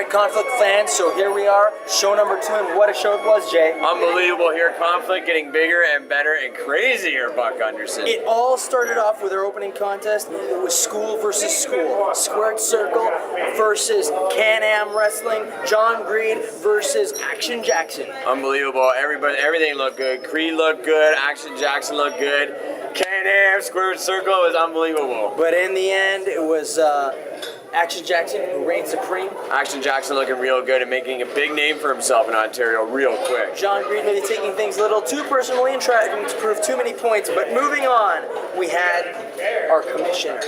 big Conflict fan, so here we are, show number 2, and what a show it was, Jay. Unbelievable here, Conflict getting bigger and better and crazier, Buck Gunderson. It all started off with our opening contest. It was school versus school. Squared Circle versus Can-Am Wrestling. John Green versus Action Jackson. Unbelievable. Everything looked good. Creed looked good. Action Jackson looked good. Can-Am Squared Circle was unbelievable. But in the end, it was Action Jackson who reigned supreme. Action Jackson looking real good and making a big name for himself in Ontario real quick. John Green maybe taking things a little too personally and trying to prove too many points. But moving on, we had our commissioner.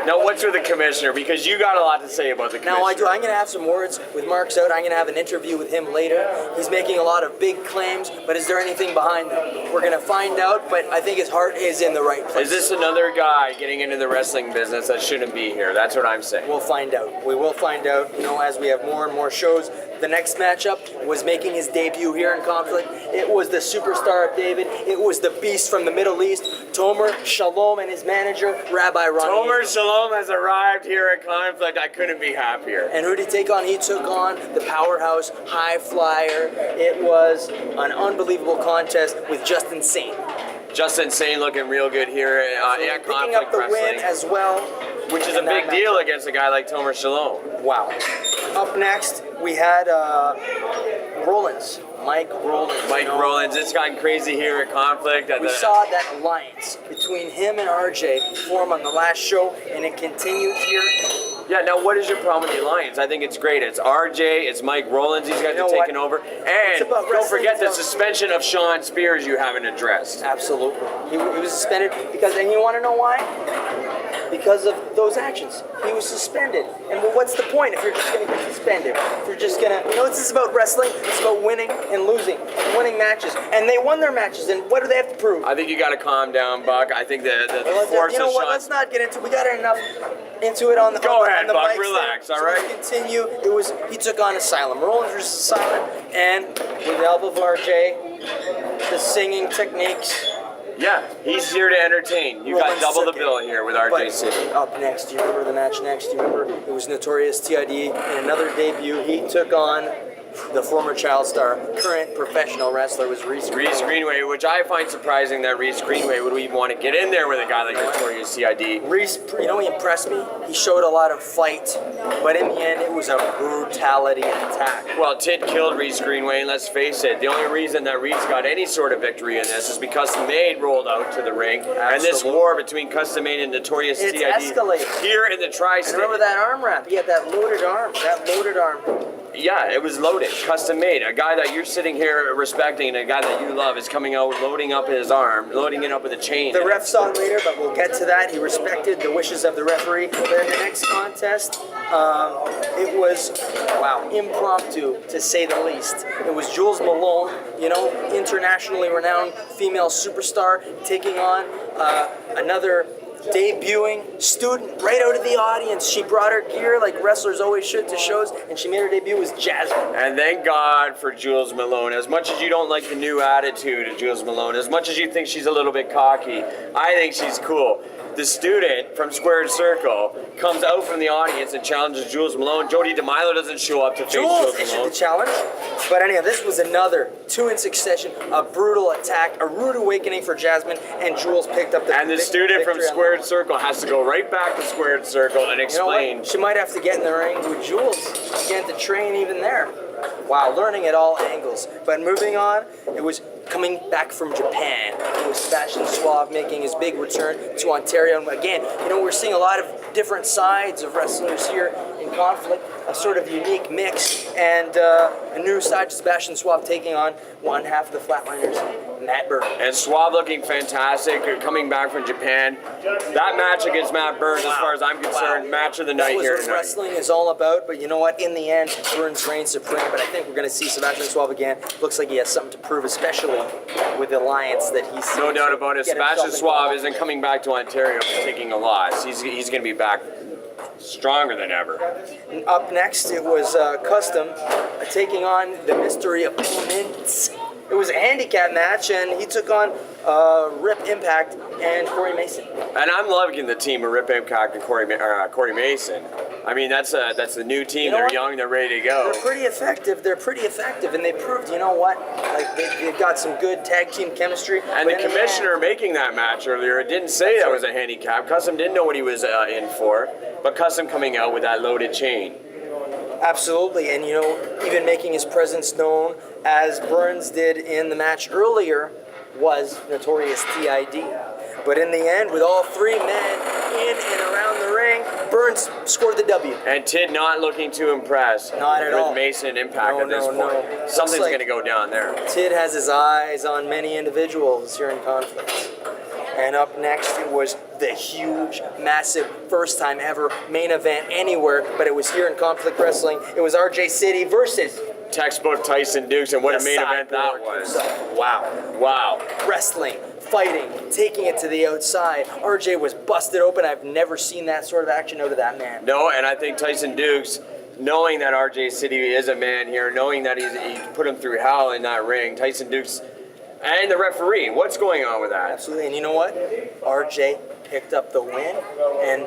Now, what's with the commissioner? Because you got a lot to say about the commissioner. Now, I do. I'm going to have some words with Mark's out. I'm going to have an interview with him later. He's making a lot of big claims, but is there anything behind them? We're going to find out, but I think his heart is in the right place. Is this another guy getting into the wrestling business that shouldn't be here? That's what I'm saying. We'll find out. We will find out, as we have more and more shows. The next matchup was making his debut here in Conflict. It was the superstar of David. It was the beast from the Middle East, Tomer Shalom, and his manager, Rabbi Ronnie. Tomer Shalom has arrived here at Conflict. I couldn't be happier. And who did he take on? He took on the powerhouse high flyer. It was an unbelievable contest with Justin Sane. Justin Sane looking real good here at Conflict Picking up the Wrestling. win as well. Which is a big deal against a guy like Tomer Shalom. Wow. Up next, we had Rollins. Mike Rollins. Mike Rollins. It's gotten crazy here at Conflict. We saw that alliance between him and RJ form on the last show, and it continued here. Yeah, now what is your problem with the alliance? I think it's great. It's RJ, it's Mike Rollins, these guys are taking over. And don't forget the suspension of Sean Spears you haven't addressed. Absolutely. He was suspended because, and you want to know why? Because of those actions. He was suspended. And well, what's the point if you're just going to get suspended? If you're just going to, this is about wrestling. It's about winning and losing, winning matches. And they won their matches, and what do they have to prove? I think you got to calm down, Buck. I think the force you know of what? Sean... Let's not get into it. We got enough into it on the Go ahead, on the Buck. mics Relax, there. all right? So let's continue. He took on Asylum. Rollins versus Asylum, and with the help of RJ, the singing techniques. Yeah, he's here to entertain. You got double the bill here with RJ City. Up next, do you remember the match next? Do you remember it was Notorious TID in another debut? He took on the former child star, current professional wrestler was Reese Greenway. Reese Greenway, which I find surprising that Reese Greenway would even want to get in there with a guy like Notorious CID. Reese, he impressed me. He showed a lot of fight, but in the end, it was a brutality attack. Well, Tit killed Reese Greenway, and let's face it, the only reason that Reese got any sort of victory in this is because Custom Made rolled out to the ring, and this war between Custom Made and Notorious CID escalated here in the Tri-State. Remember that arm wrap? He had that loaded arm. Yeah, it was loaded, custom made. A guy that you're sitting here respecting, a guy that you love is coming out, loading up his arm, loading it up with a chain. The ref saw it later, but we'll get to that. He respected the wishes of the referee. But in the next contest, it was, impromptu, to say the least. It was Jules Malone, internationally renowned female superstar, taking on another debuting student right out of the audience. She brought her gear like wrestlers always should to shows, and she made her debut as Jasmine. And thank God for Jules Malone. As much as you don't like the new attitude of Jules Malone, as much as you think she's a little bit cocky, I think she's cool. The student from Squared Circle comes out from the audience and challenges Jules Malone. Jody DeMilo doesn't show up to face Jules issued Malone. the challenge. But anyhow, this was another 2 in succession, a brutal attack, a rude awakening for Jasmine, and Jules picked up the And the student from Squared Circle has to go right back to Squared Circle and explain. She might have to get in the ring with Jules again to train even there. Wow, learning at all angles. But moving on, it was coming back from Japan. It was Sebastian Suave making his big return to Ontario. And again, we're seeing a lot of different sides of wrestlers here in Conflict, a sort of unique mix, and a new side to Sebastian Suave taking on one half of the Flatliners, Matt Burns. And Suave looking fantastic, coming back from Japan. That match against Matt Burns, as far as I'm concerned, match of the night here tonight. That was what wrestling is all about, but you know what? In the end, Burns reigns supreme, but I think we're going to see Sebastian Suave again. Looks like he has something to prove, especially with the alliance that he's... No doubt about it. Sebastian Suave isn't coming back to Ontario for taking a loss. He's going to be back stronger than ever. Up next, it was Custom taking on the mystery opponents. It was a handicap match, and he took on Rip Impact and Corey Mason. And I'm loving the team of Rip Impact and Corey Mason. I mean, that's the new team. You know They're what? young. They're ready to go. They're pretty effective. They're pretty effective, and they proved, you know what? Like they've got some good tag team chemistry. And the commissioner making that match earlier didn't say that was a handicap. Custom didn't know what he was in for, but Custom coming out with that loaded chain. Absolutely, and you know, even making his presence known as Burns did in the match earlier was Notorious TID. But in the end, with all three men in and around the ring, Burns scored the W. And Tid not looking to impress. Not at all. With Mason and Impact No, at this no, point. no. Something's Looks like going to go down there. Tid has his eyes on many individuals here in Conflict. And up next, it was the huge, massive, first time ever main event anywhere, but it was here in Conflict Wrestling. It was RJ City versus Textbook Tyson Dukes, and what a the main event that Cyborg was. himself. Wow. Wrestling, fighting, taking it to the outside. RJ was busted open. I've never seen that sort of action out of that man. No, and I think Tyson Dukes, knowing that RJ City is a man here, knowing that he put him through hell in that ring, Tyson Dukes and the referee, what's going on with that? Absolutely, and you know what? RJ picked up the win, and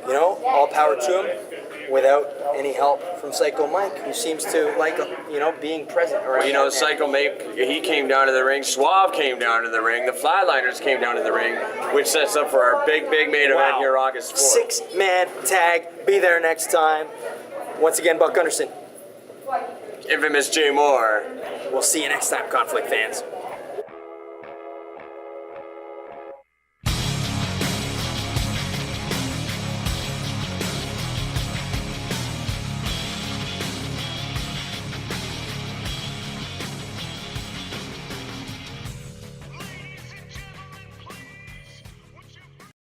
you know, all power to him without any help from Psycho Mike, who seems to like, you know, being present around. Well, you know, that man. Psycho Mike, he came down to the ring, Suave came down to the ring, the Flatliners came down to the ring, which sets up for our big main event here August 4th. 6-man tag, be there next time. Once again, Buck Gunderson. Infamous Jay Moore. We'll see you next time, Conflict fans.